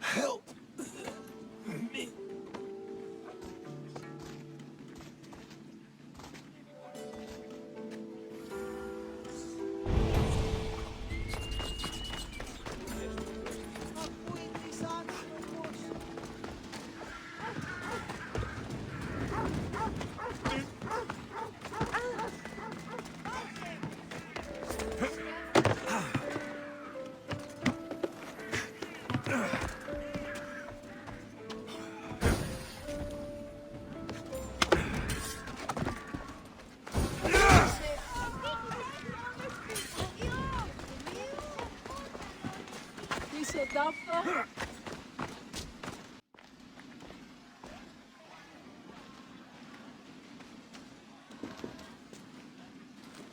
Help me.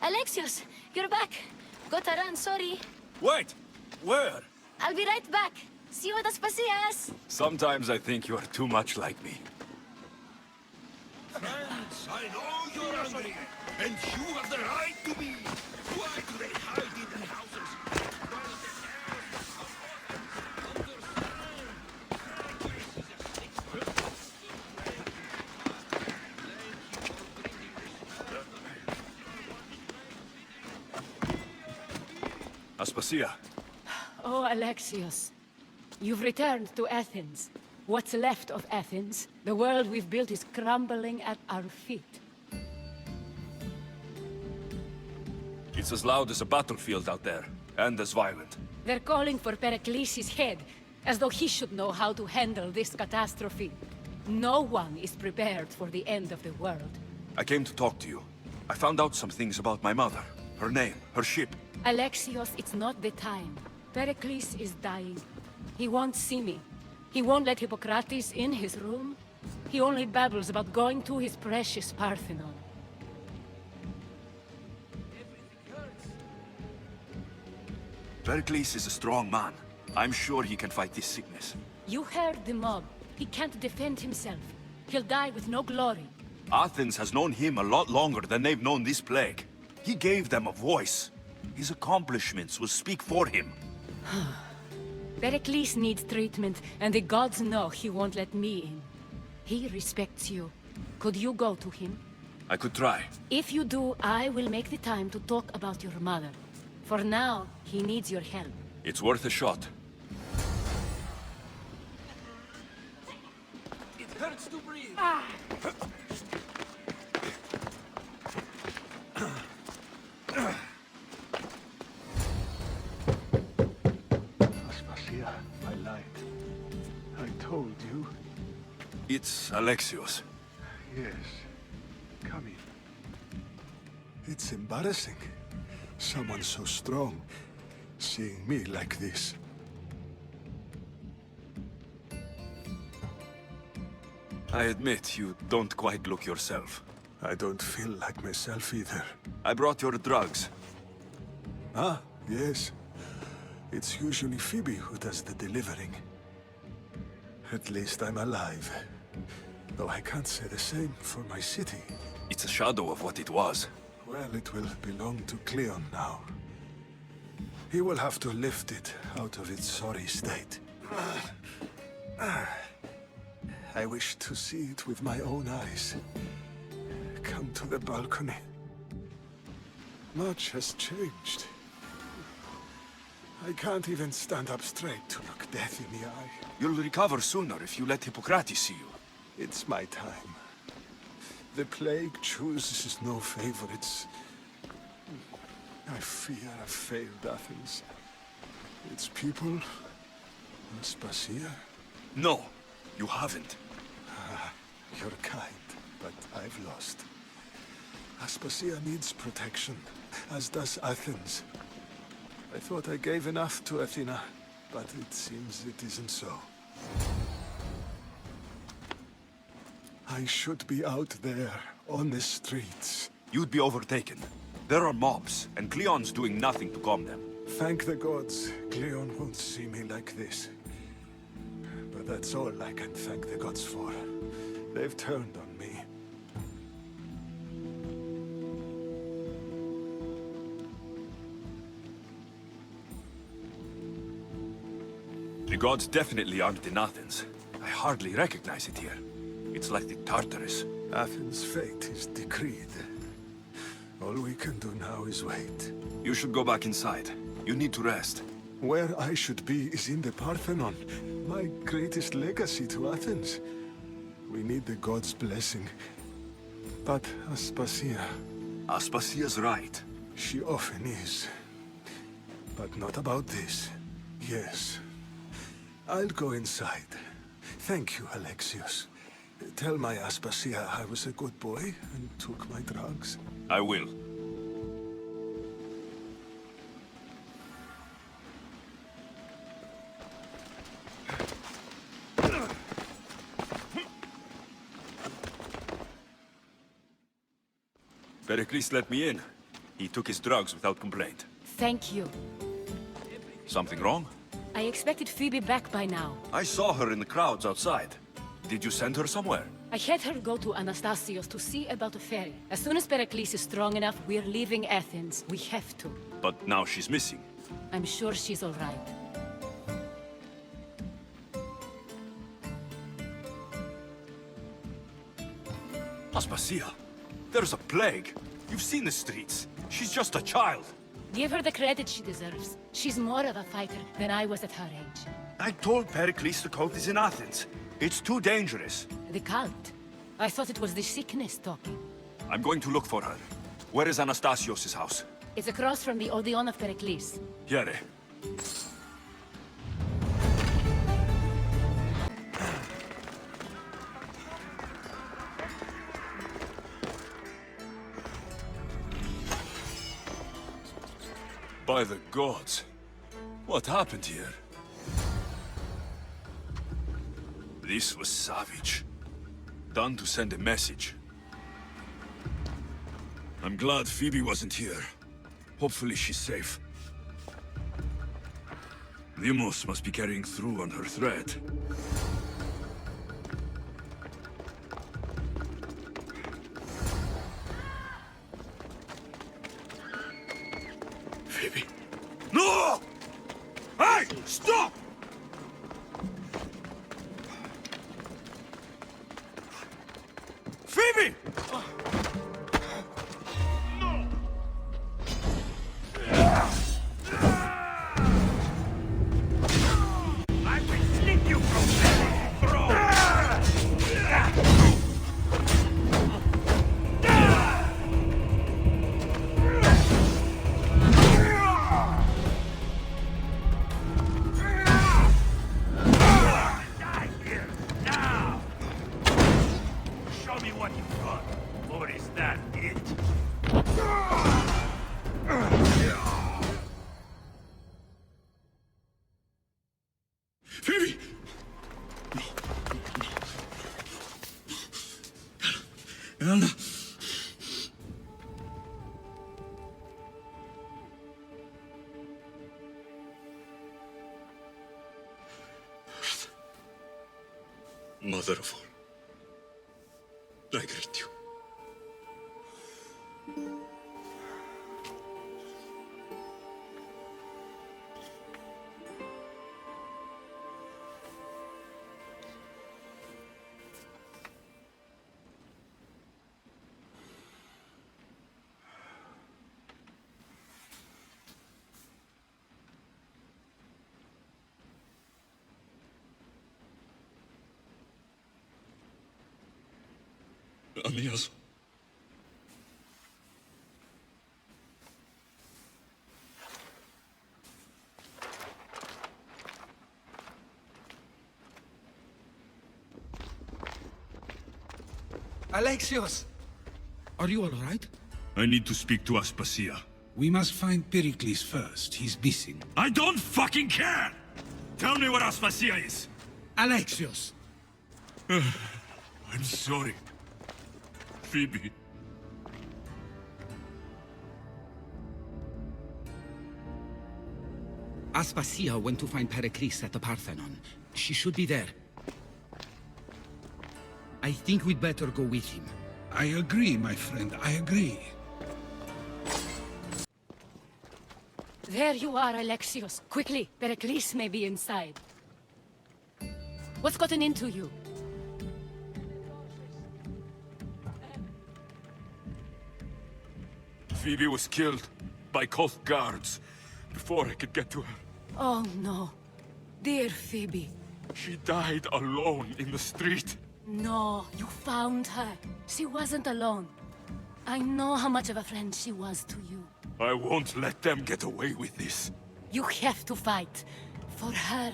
Alexios, you're back. Gotta run, sorry. Wait! Where? I'll be right back. See you at Aspasias. Sometimes I think you are too much like me. Friends, I know you're angry, and you have the right to be. Why do they hide in the houses? Aspasia, Oh, Alexios. You've returned to Athens. What's left of Athens? The world we've built is crumbling at our feet. it's as loud as a battlefield out there, and as violent. They're calling for Pericles' head, as though he should know how to handle this catastrophe. No one is prepared for the end of the world. I came to talk to you. I found out some things about my mother. Her name, her ship. Alexios, it's not the time. Pericles is dying. He won't see me. He won't let Hippocrates in his room. He only babbles about going to his precious Parthenon. Pericles is a strong man. I'm sure he can fight this sickness. You heard the mob. He can't defend himself. He'll die with no glory. Athens has known him a lot longer than they've known this plague. He gave them a voice. His accomplishments will speak for him. Pericles needs treatment, and the gods know he won't let me in. He respects you. Could you go to him? I could try. If you do, I will make the time to talk about your mother. For now, he needs your help. It's worth a shot. It hurts to breathe. Aspasia, I lied. I told you. It's Alexios. Yes. Come in. It's embarrassing. Someone so strong, seeing me like this. I admit you don't quite look yourself. I don't feel like myself either. I brought your drugs. Ah, yes. It's usually Phoebe who does the delivering. At least I'm alive. Though I can't say the same for my city. It's a shadow of what it was. Well, it will belong to Cleon now. He will have to lift it out of its sorry state. I wish to see it with my own eyes. Come to the balcony. Much has changed. I can't even stand up straight to look death in the eye. You'll recover sooner if you let Hippocrates see you. It's my time. The plague chooses no favorites. I fear I've failed Athens. Its people, Aspasia. No, you haven't. You're kind, but I've lost. Aspasia needs protection, as does Athens. I thought I gave enough to Athena, but it seems it isn't so. I should be out there, on the streets. You'd be overtaken. There are mobs, and Cleon's doing nothing to calm them. Thank the gods, Cleon won't see me like this. But that's all I can thank the gods for. They've turned on me. The gods definitely aren't in Athens. I hardly recognize it here. It's like the Tartarus. Athens' fate is decreed. All we can do now is wait. You should go back inside. You need to rest. Where I should be is in the Parthenon, my greatest legacy to Athens. We need the gods' blessing. But Aspasia, Aspasia's right. she often is. But not about this. Yes. I'll go inside. Thank you, Alexios. Tell my Aspasia I was a good boy and took my drugs. I will. Pericles let me in. He took his drugs without complaint. Thank you. Something wrong? I expected Phoebe back by now. I saw her in the crowds outside. Did you send her somewhere? I had her go to Anastasios to see about a ferry. As soon as Pericles is strong enough, we're leaving Athens. We have to. But now she's missing. I'm sure she's all right. Aspasia, there's a plague. You've seen the streets. She's just a child. Give her the credit she deserves. She's more of a fighter than I was at her age. I told Pericles the cult is in Athens. It's too dangerous. The cult? I thought it was the sickness talking. I'm going to look for her. Where is Anastasios' house? It's across from the Odeon of Pericles. Here. By the gods. What happened here? This was savage. Done to send a message. I'm glad Phoebe wasn't here. Hopefully she's safe. Limos must be carrying through on her thread. Phoebe. No! Hey! Stop! Phoebe! I will sling you from there! Throw! Die here, now! Show me what you've got, or is that it? Phoebe! Anna! Mother of all, I greet you. Amias. Alexios! Are you all right? I need to speak to Aspasia. We must find Pericles first. He's missing. I don't fucking care! Tell me where Aspasia is! Alexios! I'm sorry. Phoebe. Aspasia went to find Pericles at the Parthenon. She should be there. I think we'd better go with him. I agree, my friend, I agree. There you are, Alexios. Quickly, Pericles may be inside. What's gotten into you? Phoebe was killed by Koth guards before I could get to her. Oh no. Dear Phoebe. She died alone in the street. No, you found her. She wasn't alone. I know how much of a friend she was to you. I won't let them get away with this. You have to fight. For her.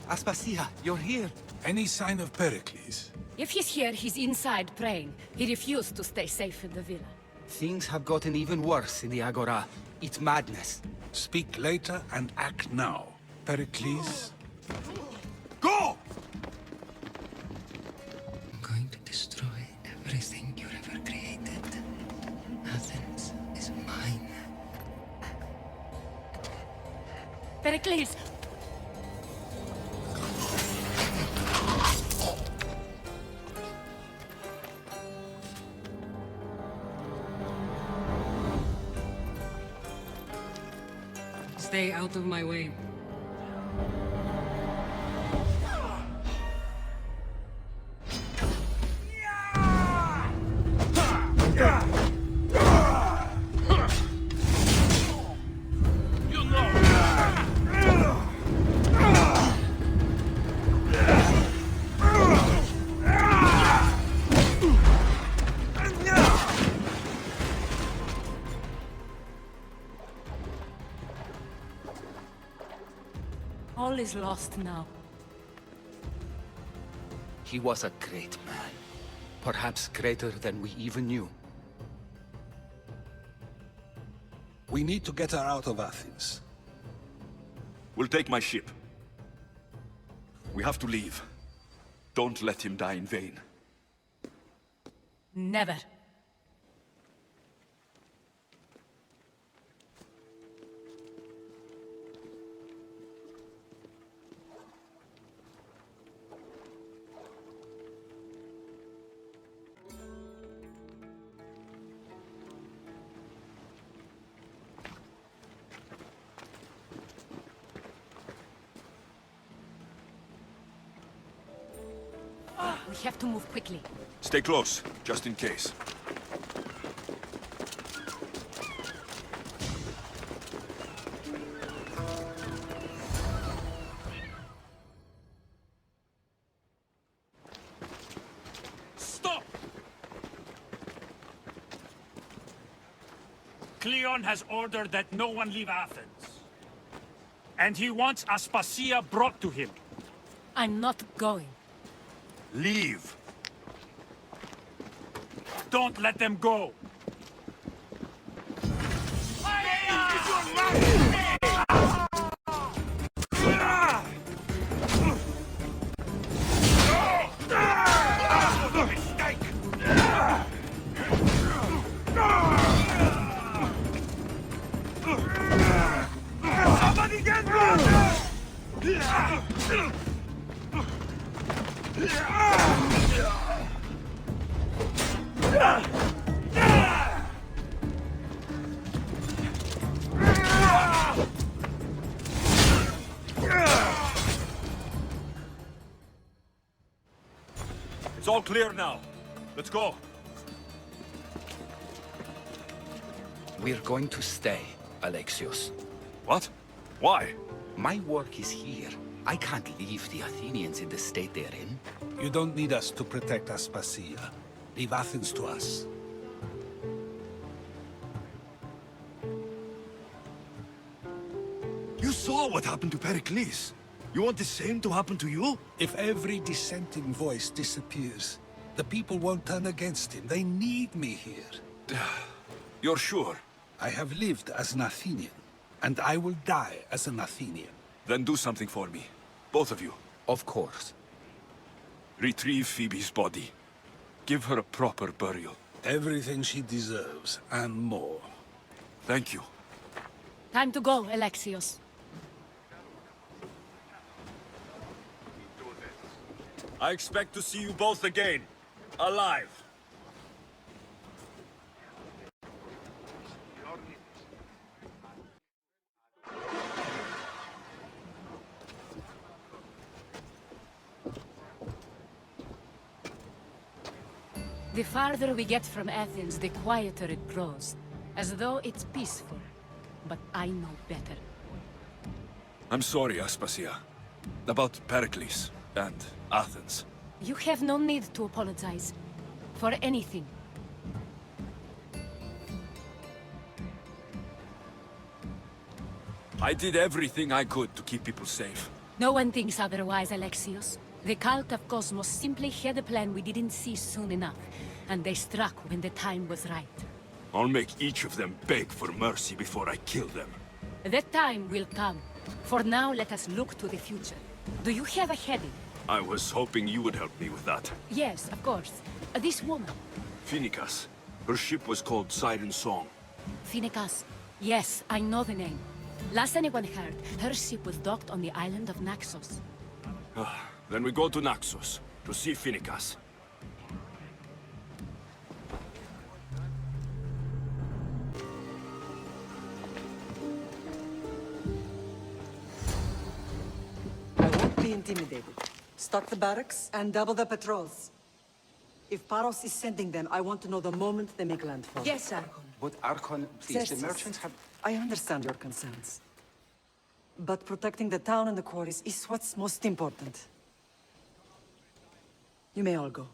Aspasia, you're here. Any sign of Pericles? If he's here, he's inside praying. He refused to stay safe in the villa. Things have gotten even worse in the Agora. It's madness. Speak later and act now. Pericles? Go! I'm going to destroy everything you ever created. Athens is mine. Pericles! Stay out of my way. All is lost now. He was a great man. Perhaps greater than we even knew. We need to get her out of Athens. We'll take my ship. We have to leave. Don't let him die in vain. Never. We have to move quickly. Stay close, just in case. Stop! Cleon has ordered that no one leave Athens. And he wants Aspasia brought to him. I'm not going. Leave! Don't let them go! Somebody get me! It's all clear now. Let's go. We're going to stay, Alexios. What? Why? My work is here. I can't leave the Athenians in the state they're in. You don't need us to protect Aspasia. Leave Athens to us. You saw what happened to Pericles. You want the same to happen to you? If every dissenting voice disappears, the people won't turn against him. They need me here. You're sure? I have lived as an Athenian, and I will die as an Athenian. Then do something for me. Both of you. Of course. Retrieve Phoebe's body. Give her a proper burial. Everything she deserves, and more. Thank you. Time to go, Alexios. I expect to see you both again. Alive. The farther we get from Athens, the quieter it grows. As though it's peaceful. But I know better. I'm sorry, Aspasia. About Pericles and Athens. You have no need to apologize. For anything. I did everything I could to keep people safe. No one thinks otherwise, Alexios. The cult of Cosmos simply had a plan we didn't see soon enough, and they struck when the time was right. I'll make each of them beg for mercy before I kill them. That time will come. For now, let us look to the future. Do you have a heading? I was hoping you would help me with that. Yes, of course. This woman. Phoenicas. Her ship was called Siren Song. Phoenicas. Yes, I know the name. Last anyone heard, her ship was docked on the island of Naxos. Then we go to Naxos, to see Phoenicas. I won't be intimidated. Stock the barracks and double the patrols. If Paros is sending them, I want to know the moment they make landfall. Yes, Archon. But Archon, please, the Xerxes, merchants have... I understand your concerns. But protecting the town and the quarries is what's most important. You may all go.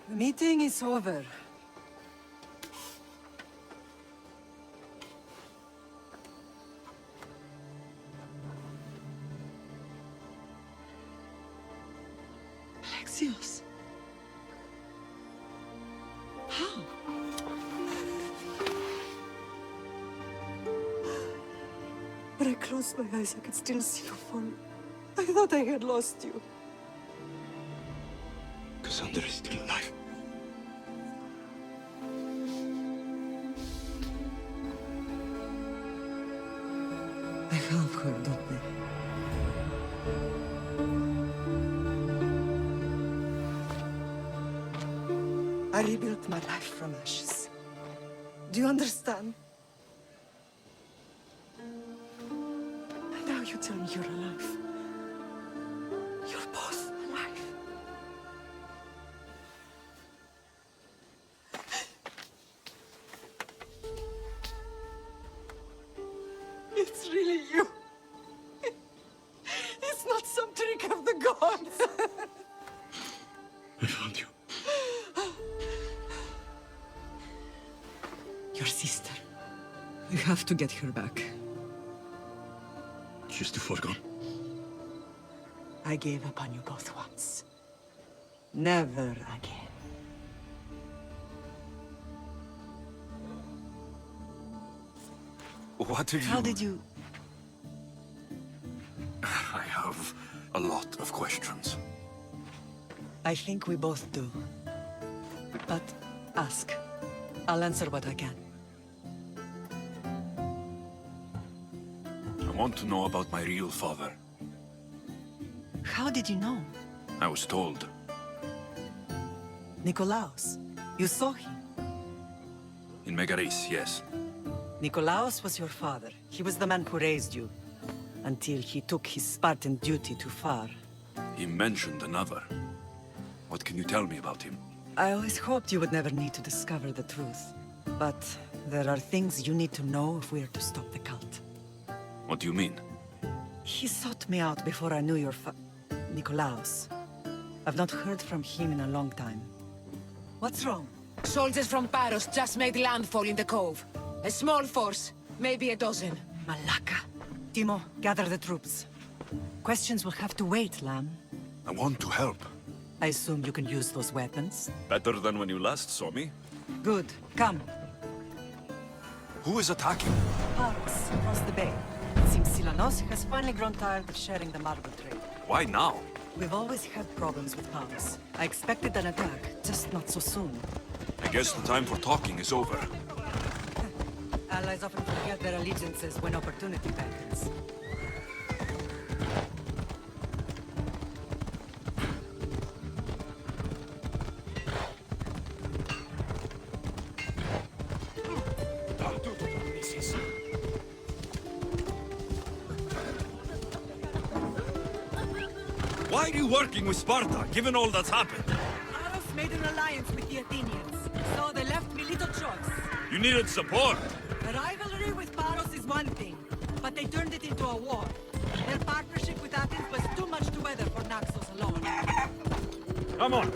The meeting is over. Alexios. How? When I closed my eyes, I could still see you fall. I thought I had lost you. Cassandra is still alive. I have her, don't they? I rebuilt my life from ashes. Do you understand? And now you tell me you're alive. You're both alive. It's really you. It's not some trick of the gods. I found you. Your sister. You have to get her back. She's too far gone. I gave up on you both once. Never again. What have you... How did you... I have a lot of questions. I think we both do. But ask. I'll answer what I can. I want to know about my real father. How did you know? I was told. Nikolaos. You saw him. In Megaris, yes. Nikolaos was your father. He was the man who raised you. Until he took his Spartan duty too far. He mentioned another. What can you tell me about him? I always hoped you would never need to discover the truth. But there are things you need to know if we are to stop the cult. What do you mean? He sought me out before I knew your Nikolaos. I've not heard from him in a long time. What's wrong? Soldiers from Paros just made landfall in the cove. A small force, maybe a dozen. Malaka. Timo, gather the troops. Questions will have to wait, Lamb. I want to help. I assume you can use those weapons? Better than when you last saw me. Good. Come. Who is attacking? Paros, across the bay. It seems Silanos has finally grown tired of sharing the marble trade. Why now? We've always had problems with Paros. I expected an attack, just not so soon. I guess the time for talking is over. Allies often forget their allegiances when opportunity beckons. Why are you working with Sparta, given all that's happened? Paros made an alliance with the Athenians, so they left me little choice. You needed support. A rivalry with Paros is one thing, but they turned it into a war. Their partnership with Athens was too much to weather for Naxos alone. Come on.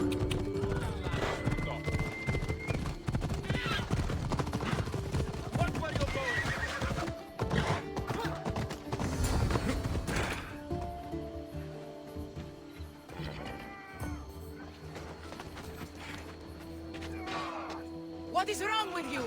What is wrong with you?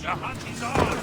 The hunt is on!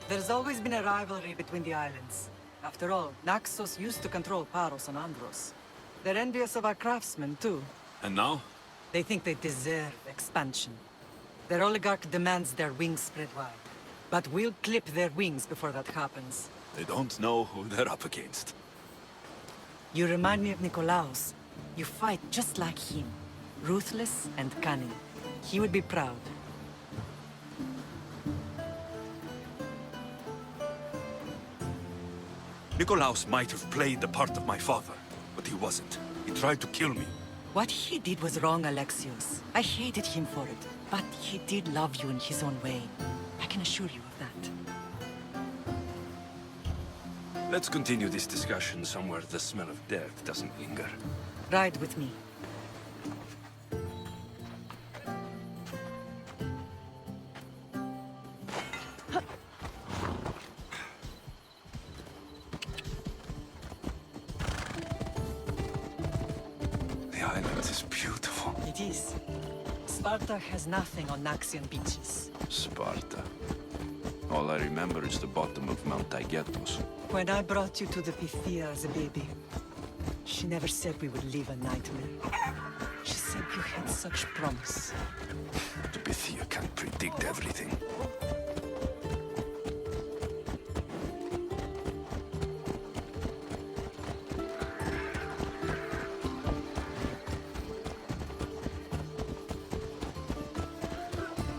There's always been a rivalry between the islands. After all, Naxos used to control Paros and Andros. They're envious of our craftsmen, too. And now? They think they deserve expansion. Their oligarch demands their wings spread wide. But we'll clip their wings before that happens. They don't know who they're up against. You remind me of Nikolaos. You fight just like him. Ruthless and cunning. He would be proud. Nikolaos might have played the part of my father, but he wasn't. He tried to kill me. What he did was wrong, Alexios. I hated him for it. But he did love you in his own way. I can assure you of that. Let's continue this discussion somewhere the smell of death doesn't linger. Ride with me. The island is beautiful. It is. Sparta has nothing on Naxian beaches. Sparta. All I remember is the bottom of Mount Taygetos. When I brought you to the Pythia as a baby, she never said we would live a nightmare. She said you had such promise. The Pythia can't predict everything.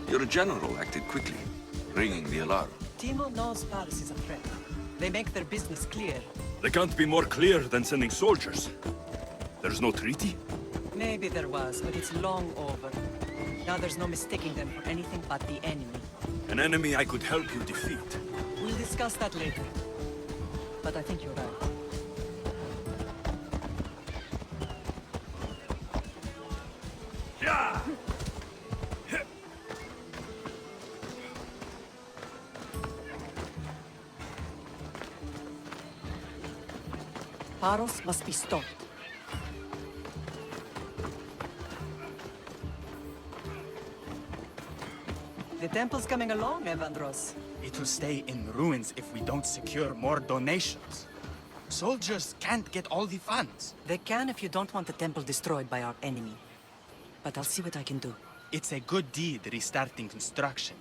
Your general acted quickly, ringing the alarm. Timo knows Paris is a threat. They make their business clear. They can't be more clear than sending soldiers. There's no treaty? Maybe there was, but it's long over. Now there's no mistaking them for anything but the enemy. An enemy I could help you defeat. We'll discuss that later. But I think you're right. Yeah! Paros must be stopped. The temple's coming along, Evandros. It will stay in ruins if we don't secure more donations. Soldiers can't get all the funds. They can if you don't want the temple destroyed by our enemy. But I'll see what I can do. It's a good deed restarting construction.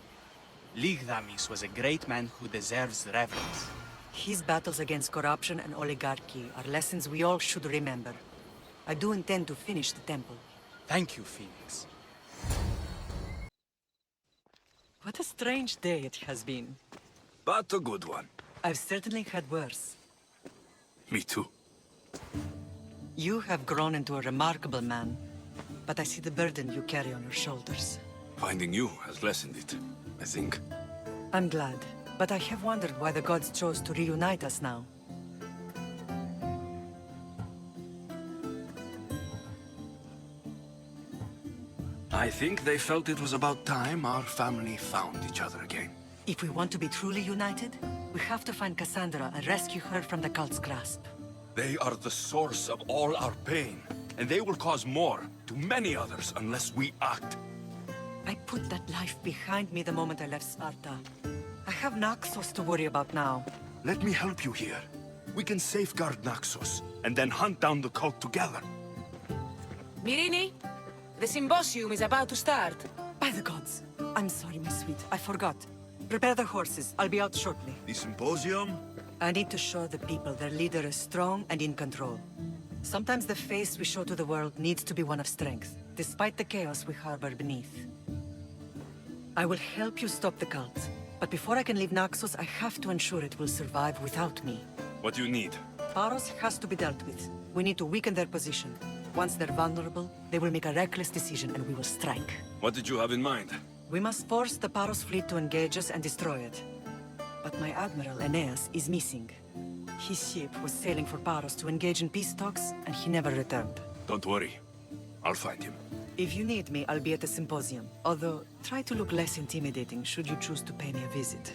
Ligdamis was a great man who deserves reverence. His battles against corruption and oligarchy are lessons we all should remember. I do intend to finish the temple. Thank you, Phoenix. What a strange day it has been. But a good one. I've certainly had worse. Me too. You have grown into a remarkable man, but I see the burden you carry on your shoulders. Finding you has lessened it, I think. I'm glad, but I have wondered why the gods chose to reunite us now. I think they felt it was about time our family found each other again. If we want to be truly united, we have to find Cassandra and rescue her from the cult's grasp. They are the source of all our pain, and they will cause more to many others unless we act. I put that life behind me the moment I left Sparta. I have Naxos to worry about now. Let me help you here. We can safeguard Naxos, and then hunt down the cult together. Mirini, the symposium is about to start. By the gods. I'm sorry, my sweet. I forgot. Prepare the horses. I'll be out shortly. The symposium? I need to show the people their leader is strong and in control. Sometimes the face we show to the world needs to be one of strength, despite the chaos we harbor beneath. I will help you stop the cult, but before I can leave Naxos, I have to ensure it will survive without me. What do you need? Paros has to be dealt with. We need to weaken their position. Once they're vulnerable, they will make a reckless decision and we will strike. What did you have in mind? We must force the Paros fleet to engage us and destroy it. But my admiral, Aeneas, is missing. His ship was sailing for Paros to engage in peace talks, and he never returned. Don't worry. I'll find him. If you need me, I'll be at the symposium. Although, try to look less intimidating should you choose to pay me a visit.